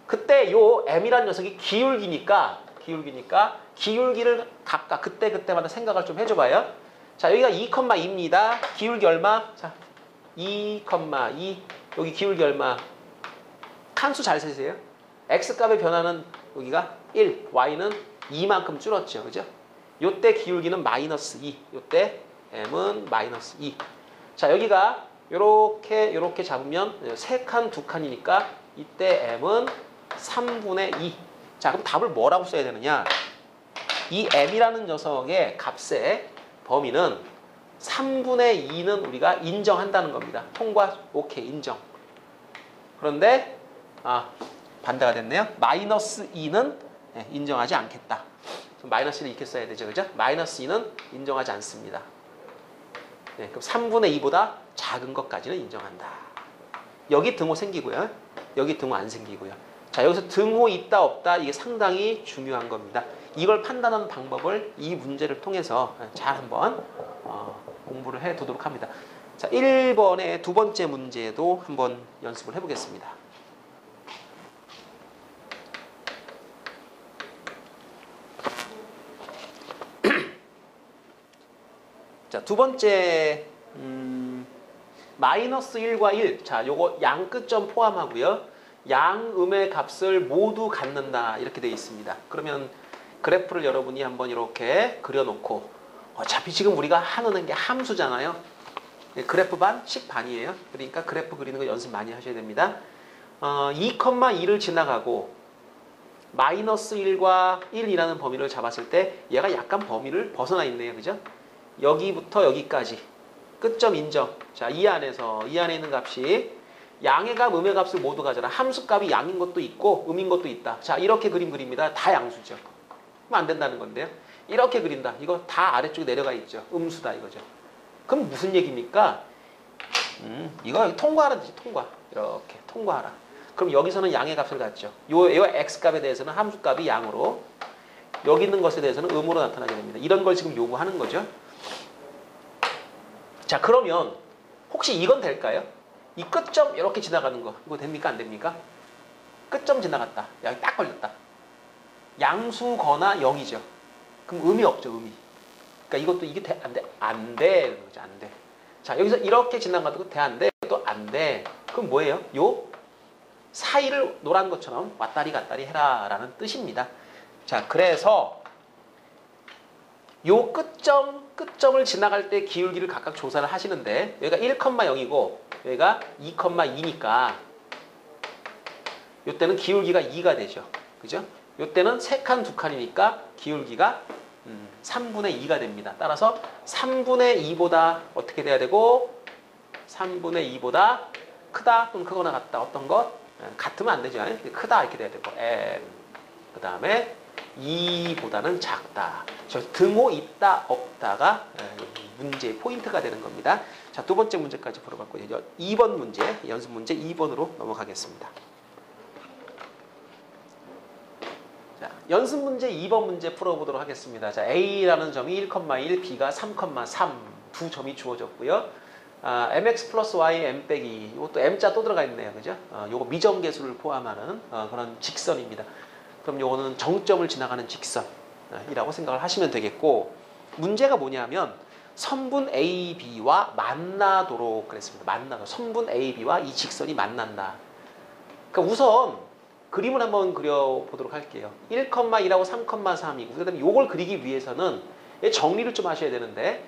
그때 요 m이라는 녀석이 기울기니까 기울기를 각각 그때마다 생각을 좀 해줘봐요. 자, 여기가 2,2입니다. 기울기 얼마? 자, 2,2. 여기 기울기 얼마? 칸수 잘 세세요. x값의 변화는 여기가 1, y는 2만큼 줄었죠. 그죠? 요때 기울기는 마이너스 2. 요때 m은 마이너스 2. 자, 여기가 요렇게 잡으면 3칸, 2칸이니까 이때 m은 3분의 2. 자, 그럼 답을 뭐라고 써야 되느냐? 이 m이라는 녀석의 값의 범위는 3분의 2는 우리가 인정한다는 겁니다. 통과, 오케이, 인정. 그런데 반대가 됐네요. 마이너스 2는 인정하지 않겠다. 마이너스를 이렇게 써야 되죠. 그죠? 마이너스 2는 인정하지 않습니다. 네, 그럼 3분의 2보다 작은 것까지는 인정한다. 여기 등호 생기고요. 여기 등호 안 생기고요. 자, 여기서 등호 있다 없다 이게 상당히 중요한 겁니다. 이걸 판단하는 방법을 이 문제를 통해서 잘 한번 공부를 해두도록 합니다. 자, 1번의 두 번째 문제도 한번 연습을 해보겠습니다. 자, 두 번째 마이너스 1과 1. 자, 요거 양 끝점 포함하고요. 양음의 값을 모두 갖는다. 이렇게 되어 있습니다. 그러면 그래프를 여러분이 한번 이렇게 그려놓고 어차피 지금 우리가 하는 게 함수잖아요. 그래프 반, 식 반이에요. 그러니까 그래프 그리는 거 연습 많이 하셔야 됩니다. 2,2를 지나가고 마이너스 1과 1이라는 범위를 잡았을 때 얘가 약간 범위를 벗어나 있네요. 그죠? 여기부터 여기까지 끝점 인정. 자, 이 안에 있는 값이 양의 값, 음의 값을 모두 가져라. 함수값이 양인 것도 있고 음인 것도 있다. 자, 이렇게 그림 그립니다. 다 양수죠. 그럼 안 된다는 건데요. 이렇게 그린다. 이거 다 아래쪽에 내려가 있죠. 음수다 이거죠. 그럼 무슨 얘기입니까? 이거 통과하는 뜻이 통과. 이렇게 통과하라. 그럼 여기서는 양의 값을 갖죠. 요 x값에 대해서는 함수값이 양으로, 여기 있는 것에 대해서는 음으로 나타나게 됩니다. 이런 걸 지금 요구하는 거죠. 자, 그러면 혹시 이건 될까요? 이 끝점 이렇게 지나가는 거 이거 됩니까? 안 됩니까? 끝점 지나갔다. 여기 딱 걸렸다. 양수거나 0이죠. 그럼 의미 없죠, 의미. 그러니까 이것도 이게 돼? 안 돼? 안 돼. 그러죠, 안 돼. 자, 여기서 이렇게 지나가도 돼? 안 돼? 또 안 돼. 그럼 뭐예요? 요 사이를 노란 것처럼 왔다리 갔다리 해라 라는 뜻입니다. 자, 그래서 요 끝점을 지나갈 때 기울기를 각각 조사를 하시는데 여기가 1,0이고 여기가 2,2니까 요때는 기울기가 2가 되죠. 그죠? 요때는 3칸, 2칸이니까 기울기가 3분의 2가 됩니다. 따라서 3분의 2보다 어떻게 돼야 되고 3분의 2보다 크다 또는 크거나 같다. 어떤 것? 같으면 안 되죠. 크다 이렇게 돼야 되고 그 다음에 2보다는 작다. 저 등호 있다 없다가 문제의 포인트가 되는 겁니다. 자, 두 번째 문제까지 풀어봤고요. 2번 문제, 연습 문제 2번으로 넘어가겠습니다. 자, 연습 문제 2번 문제 풀어보도록 하겠습니다. 자, A라는 점이 1,1, B가 3,3 두 점이 주어졌고요. mx 플러스 y m 빼기 이것도 m자 또 들어가 있네요. 그죠? 요거 미정계수를 포함하는 그런 직선입니다. 그럼 요거는 정점을 지나가는 직선이라고 생각을 하시면 되겠고, 문제가 뭐냐면 선분 AB와 만나도록 그랬습니다. 만나도록. 선분 AB와 이 직선이 만난다. 그러니까 우선 그림을 한번 그려보도록 할게요. 1,1하고 3,3이고 그 다음에 요걸 그리기 위해서는 정리를 좀 하셔야 되는데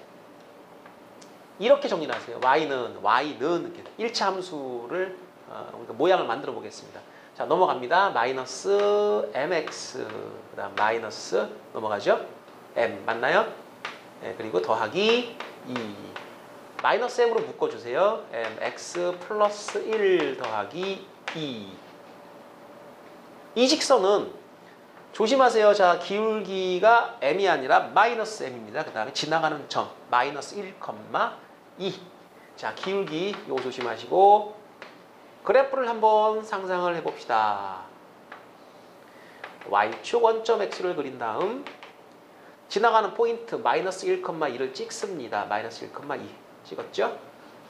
이렇게 정리를 하세요. y는 이렇게 일차 함수를 그러니까 모양을 만들어 보겠습니다. 자, 넘어갑니다. 마이너스 mx 그 다음 마이너스 넘어가죠. m 맞나요? 네, 그리고 더하기 2 마이너스 m으로 묶어주세요. mx 플러스 1 더하기 2 이 직선은 조심하세요. 자, 기울기가 m이 아니라 마이너스 m입니다. 그 다음에 지나가는 점 마이너스 1,2 자, 기울기 요거 조심하시고 그래프를 한번 상상을 해봅시다. y축 원점 x를 그린 다음 지나가는 포인트 마이너스 1,2를 찍습니다. 마이너스 1,2 찍었죠?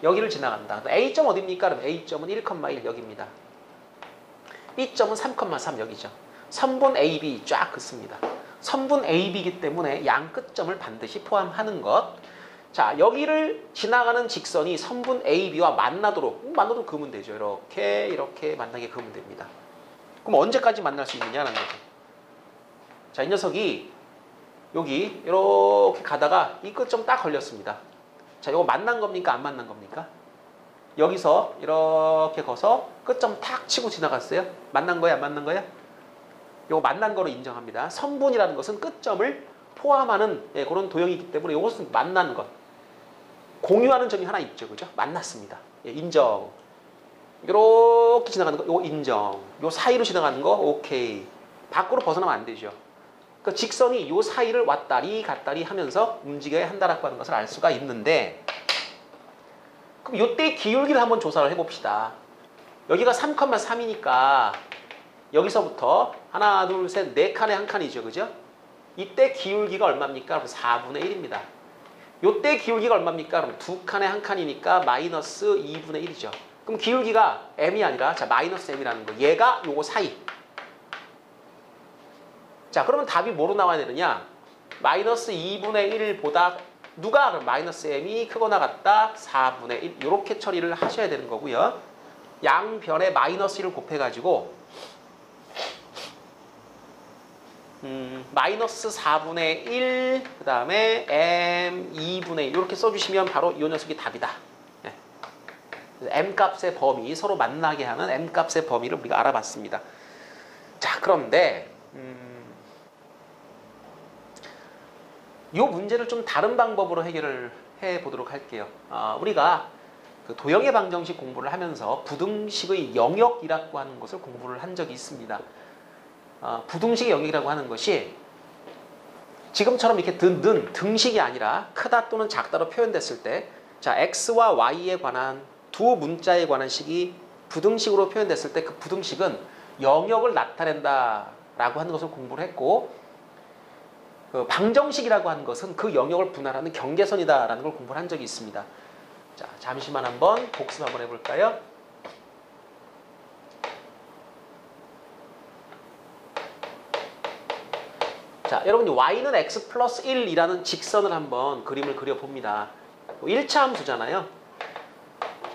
여기를 지나간다. A점 어디입니까? 그럼 A점은 1,1 여기입니다. B점은 3,3 여기죠. 선분 AB 쫙 긋습니다. 선분 AB이기 때문에 양 끝점을 반드시 포함하는 것. 자, 여기를 지나가는 직선이 선분 AB와 만나도록 그으면 되죠. 이렇게 만나게 그으면 됩니다. 그럼 언제까지 만날 수 있느냐는 거죠. 자, 이 녀석이 여기 이렇게 가다가 이 끝점 딱 걸렸습니다. 자, 이거 만난 겁니까? 안 만난 겁니까? 여기서 이렇게 거서 끝점 탁 치고 지나갔어요. 만난 거야? 안 만난 거야? 이거 만난 거로 인정합니다. 선분이라는 것은 끝점을 포함하는 그런 도형이기 때문에 이것은 만난 것. 공유하는 점이 하나 있죠. 그죠? 만났습니다. 인정. 이렇게 지나가는 거, 이거 인정. 요 사이로 지나가는 거, 오케이. 밖으로 벗어나면 안 되죠. 그러니까 직선이 요 사이를 왔다리 갔다리 하면서 움직여야 한다라고 하는 것을 알 수가 있는데, 그럼 요때 기울기를 한번 조사를 해봅시다. 여기가 3,3이니까 여기서부터 하나, 둘, 셋, 네 칸에 한 칸이죠. 그죠? 이때 기울기가 얼마입니까? 그럼 4분의 1입니다. 요때 기울기가 얼마입니까? 그럼 두 칸에 한 칸이니까 마이너스 2분의 1이죠. 그럼 기울기가 m이 아니라 자 마이너스 m이라는 거. 얘가 요거 사이. 자, 그러면 답이 뭐로 나와야 되느냐? 마이너스 2분의 1보다 누가 그럼 마이너스 m이 크거나 같다? 4분의 1 이렇게 처리를 하셔야 되는 거고요. 양변에 마이너스 1을 곱해가지고 마이너스 4분의 1, 그 다음에 m 2분의 1 이렇게 써주시면 바로 이 녀석이 답이다. 네. m값의 범위, 서로 만나게 하는 m값의 범위를 우리가 알아봤습니다. 자, 그런데 이 문제를 좀 다른 방법으로 해결을 해보도록 할게요. 우리가 그 도형의 방정식 공부를 하면서 부등식의 영역이라고 하는 것을 공부를 한 적이 있습니다. 부등식의 영역이라고 하는 것이 지금처럼 이렇게 등식이 아니라 크다 또는 작다로 표현됐을 때, 자, x와 y에 관한 두 문자에 관한 식이 부등식으로 표현됐을 때 그 부등식은 영역을 나타낸다라고 하는 것을 공부를 했고, 그 방정식이라고 하는 것은 그 영역을 분할하는 경계선이다라는 걸 공부를 한 적이 있습니다. 자, 잠시만 한번 복습 한번 해볼까요? 자, 여러분이 y는 x 플러스 1이라는 직선을 한번 그림을 그려봅니다. 1차 함수잖아요.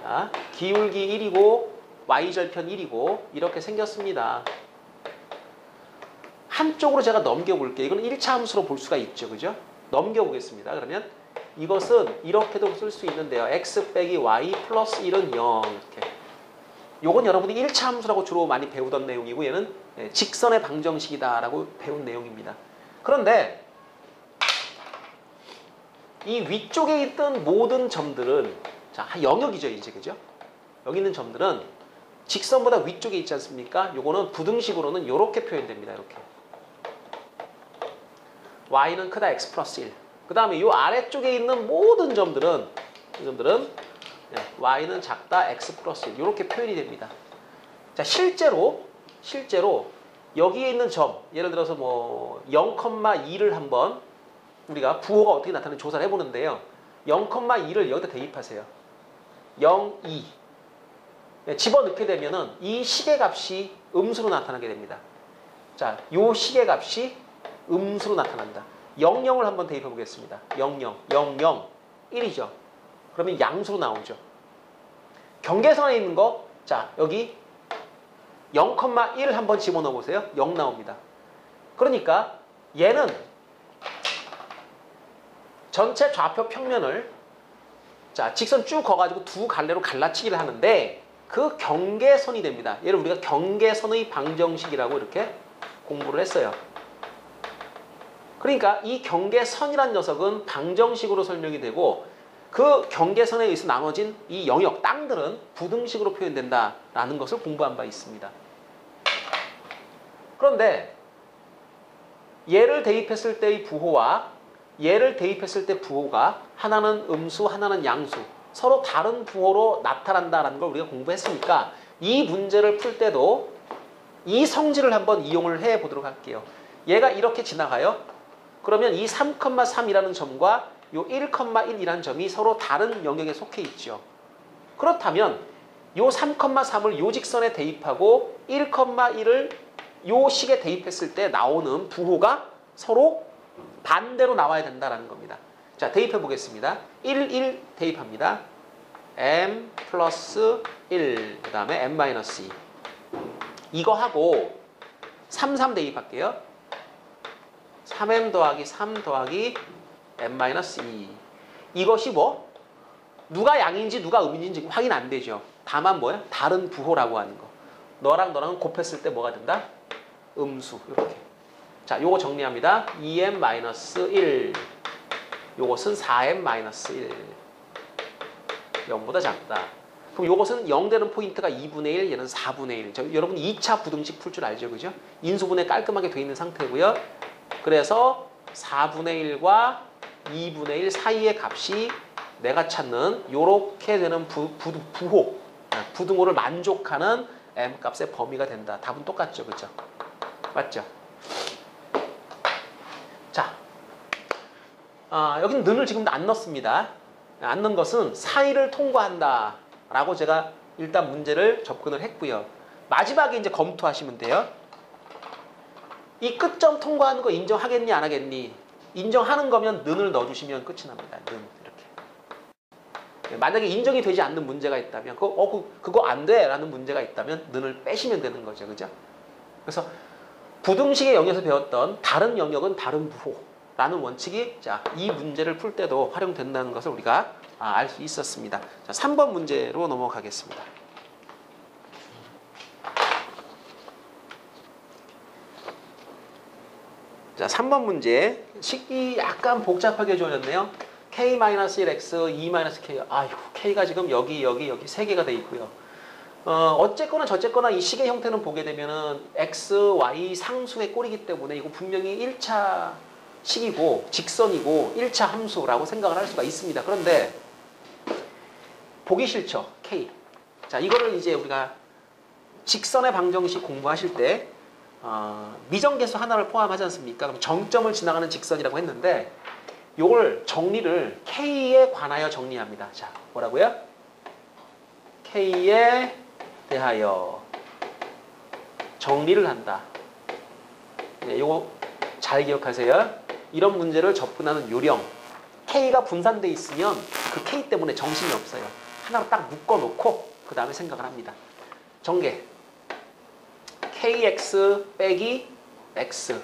자, 기울기 1이고 y절편 1이고 이렇게 생겼습니다. 한쪽으로 제가 넘겨볼게요. 이건 1차 함수로 볼 수가 있죠. 그죠? 넘겨보겠습니다. 그러면 이것은 이렇게도 쓸 수 있는데요. x 빼기 y 플러스 1은 0. 이렇게. 요건 여러분이 1차 함수라고 주로 많이 배우던 내용이고, 얘는 직선의 방정식이다라고 배운 내용입니다. 그런데 이 위쪽에 있던 모든 점들은, 자, 영역이죠, 이제. 그죠? 여기 있는 점들은 직선보다 위쪽에 있지 않습니까? 요거는 부등식으로는 이렇게 표현됩니다. 이렇게. y는 크다 x 플러스 1. 그 다음에 이 아래쪽에 있는 모든 점들은, 이 점들은 y는 작다 x 플러스 1. 이렇게 표현이 됩니다. 자, 실제로 여기에 있는 점, 예를 들어서 뭐 0,2를 한번 우리가 부호가 어떻게 나타나는지 조사를 해보는데요. 0,2를 여기다 대입하세요. 0, 2. 집어넣게 되면은 이 식의 값이 음수로 나타나게 됩니다. 자, 요 식의 값이 음수로 나타난다. 0, 0을 한번 대입해 보겠습니다. 0, 0, 0, 0, 1이죠. 그러면 양수로 나오죠. 경계선에 있는 거, 자, 여기 0,1을 한번 집어넣어 보세요. 0 나옵니다. 그러니까 얘는 전체 좌표 평면을, 자, 직선 쭉 그어가지고 두 갈래로 갈라치기를 하는데 그 경계선이 됩니다. 얘를 우리가 경계선의 방정식이라고 이렇게 공부를 했어요. 그러니까 이 경계선이란 녀석은 방정식으로 설명이 되고, 그 경계선에 의해서 나눠진 이 영역, 땅들은 부등식으로 표현된다라는 것을 공부한 바 있습니다. 그런데 얘를 대입했을 때의 부호와 얘를 대입했을 때 부호가 하나는 음수, 하나는 양수, 서로 다른 부호로 나타난다라는 걸 우리가 공부했으니까 이 문제를 풀 때도 이 성질을 한번 이용을 해보도록 할게요. 얘가 이렇게 지나가요. 그러면 이 3,3이라는 점과 이 1,1이라는 점이 서로 다른 영역에 속해 있죠. 그렇다면 이 3,3을 이 직선에 대입하고 1,1을 이 식에 대입했을 때 나오는 부호가 서로 반대로 나와야 된다는 겁니다. 자, 대입해 보겠습니다. 1, 1 대입합니다. m 플러스 1, 그 다음에 m 마이너스 2. 이거 하고 3, 3 대입할게요. 3m 더하기 3 더하기 m 마이너스 2. 이것이 뭐? 누가 양인지 누가 음인지 확인 안 되죠. 다만 뭐야? 다른 부호라고 하는 거. 너랑 너랑 곱했을 때 뭐가 된다? 음수. 이렇게. 자, 요거 정리합니다. 2m 마이너스 1. 요것은 4m 마이너스 1. 0보다 작다. 그럼 요것은 0 되는 포인트가 2분의 1, 얘는 4분의 1. 여러분 2차 부등식 풀 줄 알죠? 그죠? 인수분해 깔끔하게 돼 있는 상태고요. 그래서 4분의 1과 2분의 1 사이의 값이 내가 찾는 요렇게 되는 부호, 부등호를 만족하는 m 값의 범위가 된다. 답은 똑같죠. 그죠? 맞죠? 자, 여기는 는을 지금 안 넣습니다. 안 넣은 것은 사이를 통과한다 라고 제가 일단 문제를 접근을 했고요. 마지막에 이제 검토하시면 돼요. 이 끝점 통과하는 거 인정하겠니 안 하겠니? 인정하는 거면 는을 넣어주시면 끝이 납니다. 는 이렇게. 만약에 인정이 되지 않는 문제가 있다면 그거 안 돼 라는 문제가 있다면 는을 빼시면 되는 거죠. 그죠? 그래서 부등식의 영역에서 배웠던 다른 영역은 다른 부호라는 원칙이, 자, 이 문제를 풀 때도 활용된다는 것을 우리가 알 수 있었습니다. 자, 3번 문제로 넘어가겠습니다. 자, 3번 문제. 식이 약간 복잡하게 주어졌네요. k-1x, 2-k. 아이고, k가 지금 여기 세 개가 돼 있고요. 어쨌거나 저쨌거나 이 식의 형태는 보게 되면은 x, y 상수의 꼴이기 때문에 이거 분명히 1차 식이고 직선이고 1차 함수라고 생각을 할 수가 있습니다. 그런데 보기 싫죠, k. 자, 이거를 이제 우리가 직선의 방정식 공부하실 때 미정계수 하나를 포함하지 않습니까? 그럼 정점을 지나가는 직선이라고 했는데 요걸 정리를 k에 관하여 정리합니다. 자, 뭐라고요? k에 대하여 정리를 한다. 네, 요거 잘 기억하세요. 이런 문제를 접근하는 요령. k가 분산돼 있으면 그 k 때문에 정신이 없어요. 하나로 딱 묶어놓고 그 다음에 생각을 합니다. 전개. kx 빼기 x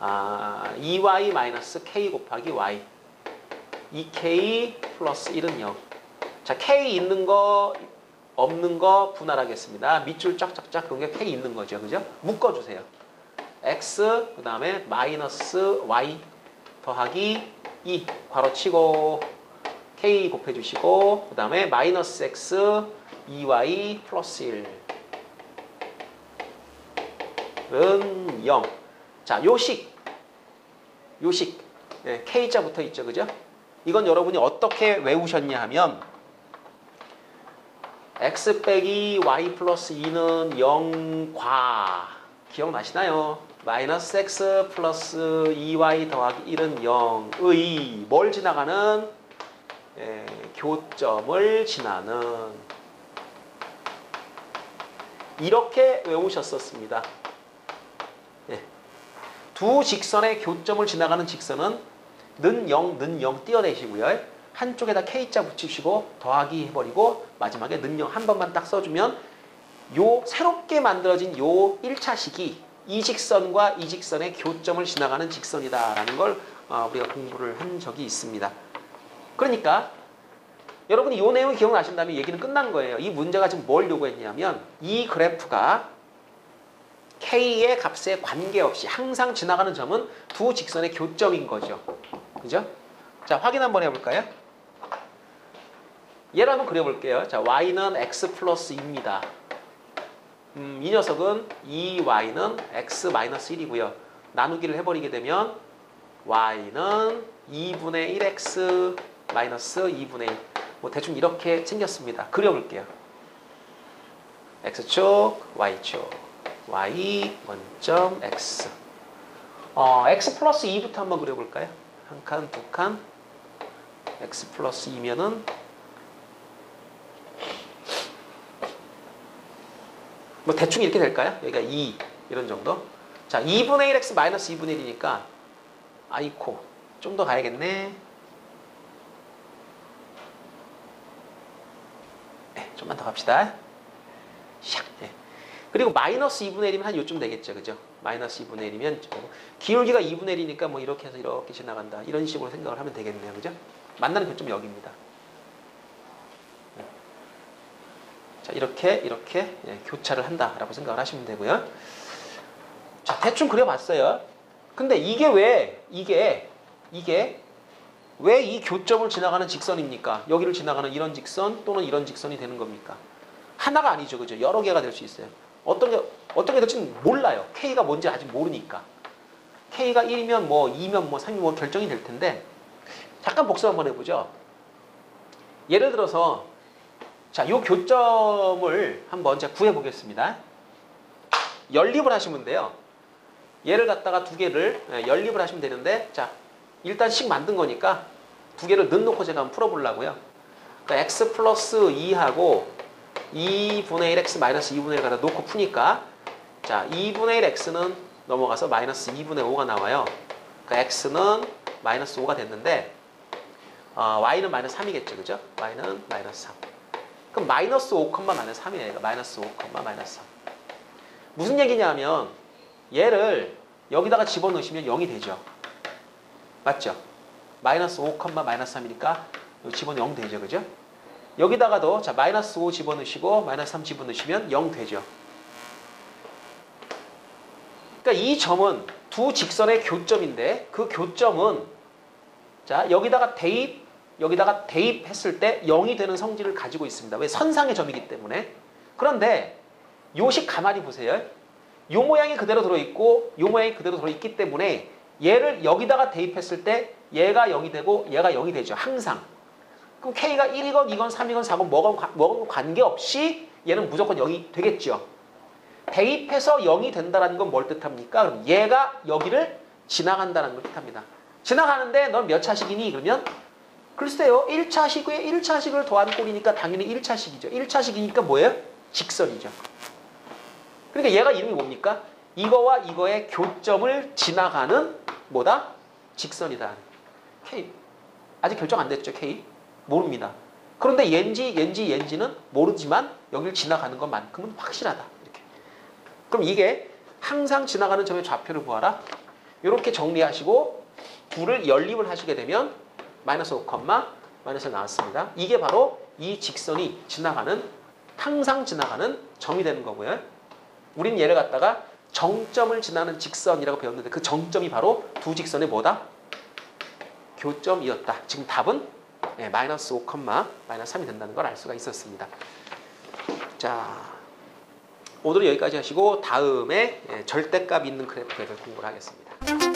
2y 마이너스 k 곱하기 y 2k 플러스 1은 0. 자, k 있는 거 없는 거 분할하겠습니다. 밑줄 쫙쫙쫙 그런 게 k 있는 거죠. 그죠? 묶어주세요. x 그 다음에 마이너스 y 더하기 2 괄호치고 k 곱해주시고 그 다음에 마이너스 x 2y 플러스 1은 0. 자, 요식 네, k자 붙어 있죠. 그죠? 이건 여러분이 어떻게 외우셨냐 하면 x 빼기 y 플러스 2는 0과 기억나시나요? 마이너스 x 플러스 2y 더하기 1은 0의 뭘 지나가는? 교점을 지나는. 이렇게 외우셨었습니다. 두 직선의 교점을 지나가는 직선은 는 0 띄어내시고요. 한쪽에다 K자 붙이시고 더하기 해버리고 마지막에 는 0 한 번만 딱 써주면 요 새롭게 만들어진 요 1차식이 이 직선과 이 직선의 교점을 지나가는 직선이다라는 걸 우리가 공부를 한 적이 있습니다. 그러니까 여러분이 이 내용이 기억나신다면 얘기는 끝난 거예요. 이 문제가 지금 뭘 요구했냐면 이 그래프가 K의 값에 관계없이 항상 지나가는 점은 두 직선의 교점인 거죠. 그죠? 자, 확인 한번 해볼까요? 얘를 한번 그려볼게요. 자, y는 x 플러스 2입니다. 이 녀석은 2y는 x 마이너스 1이고요. 나누기를 해버리게 되면 y는 2분의 1x 마이너스 2분의 1. 뭐 대충 이렇게 생겼습니다. 그려볼게요. x축, y축. y 원점 x. x 플러스 2부터 한번 그려볼까요? 한 칸, 두 칸. x 플러스 2면은 뭐 대충 이렇게 될까요? 여기가 2 이런 정도. 자, 2분의 1x 마이너스 2분의 1이니까 아이코 좀 더 가야겠네. 네, 좀만 더 갑시다. 샥. 네. 그리고 마이너스 2분의 1이면 한 요쯤 되겠죠. 그죠? 마이너스 2분의 1이면 기울기가 2분의 1이니까 뭐 이렇게 해서 이렇게 지나간다. 이런 식으로 생각을 하면 되겠네요. 그죠? 만나는 교점이 여기입니다. 자, 이렇게 교차를 한다라고 생각을 하시면 되고요. 자, 대충 그려봤어요. 근데 이게 왜 왜 이 교점을 지나가는 직선입니까? 여기를 지나가는 이런 직선 또는 이런 직선이 되는 겁니까? 하나가 아니죠. 그죠? 여러 개가 될 수 있어요. 어떤 게 될지는 몰라요. K가 뭔지 아직 모르니까. K가 1이면 뭐 2면 뭐 3이면 뭐 결정이 될 텐데 잠깐 복습 한번 해보죠. 예를 들어서 자, 요 교점을 한번 제가 구해보겠습니다. 연립을 하시면 돼요. 얘를 갖다가 두 개를 연립을 하시면 되는데 자, 일단 식 만든 거니까 두 개를 넣어놓고 제가 한번 풀어보려고요. 그러니까 x 플러스 2하고 2분의 1x 마이너스 2분의 1을 갖다 놓고 푸니까 자, 2분의 1 x는 넘어가서 마이너스 2분의 5가 나와요. 그러니까 x는 마이너스 5가 됐는데 y는 마이너스 3이겠죠. 그죠? y는 마이너스 3. 그럼 마이너스 5, 마이너스 3이에요. 그러니까 마이너스 5, 마이너스 3. 무슨 얘기냐면 얘를 여기다가 집어넣으시면 0이 되죠. 맞죠? 마이너스 5, 마이너스 3이니까 집어넣으면 0 되죠. 그죠? 여기다가도 자 마이너스 5 집어넣으시고 마이너스 3 집어넣으시면 0 되죠. 그러니까 이 점은 두 직선의 교점인데 그 교점은 자, 여기다가 대입했을 때 0이 되는 성질을 가지고 있습니다. 왜? 선상의 점이기 때문에. 그런데 요식 가만히 보세요. 요 모양이 그대로 들어있고 요 모양이 그대로 들어있기 때문에 얘를 여기다가 대입했을 때 얘가 0이 되고 얘가 0이 되죠. 항상. 그럼 K가 1이건 2건 3이건 4건 뭐건 관계없이 얘는 무조건 0이 되겠죠. 대입해서 0이 된다는 건 뭘 뜻합니까? 그럼 얘가 여기를 지나간다는 걸 뜻합니다. 지나가는데 넌 몇 차식이니? 그러면 글쎄요. 1차식에 1차식을 더한 꼴이니까 당연히 1차식이죠. 1차식이니까 뭐예요? 직선이죠. 그러니까 얘가 이름이 뭡니까? 이거와 이거의 교점을 지나가는 뭐다? 직선이다. K. 아직 결정 안 됐죠, K? 모릅니다. 그런데 얘인지는 모르지만 여기를 지나가는 것만큼은 확실하다. 이렇게. 그럼 이게 항상 지나가는 점의 좌표를 구하라. 이렇게 정리하시고 9를 연립을 하시게 되면 마이너스 5, 마이너스 나왔습니다. 이게 바로 이 직선이 지나가는, 항상 지나가는 점이 되는 거고요. 우린 얘를 갖다가 정점을 지나는 직선이라고 배웠는데 그 정점이 바로 두 직선의 뭐다? 교점이었다. 지금 답은 마이너스 5, 마이너스 3이 된다는 걸 알 수가 있었습니다. 자, 오늘은 여기까지 하시고 다음에 절대값 있는 그래프를 공부를 하겠습니다.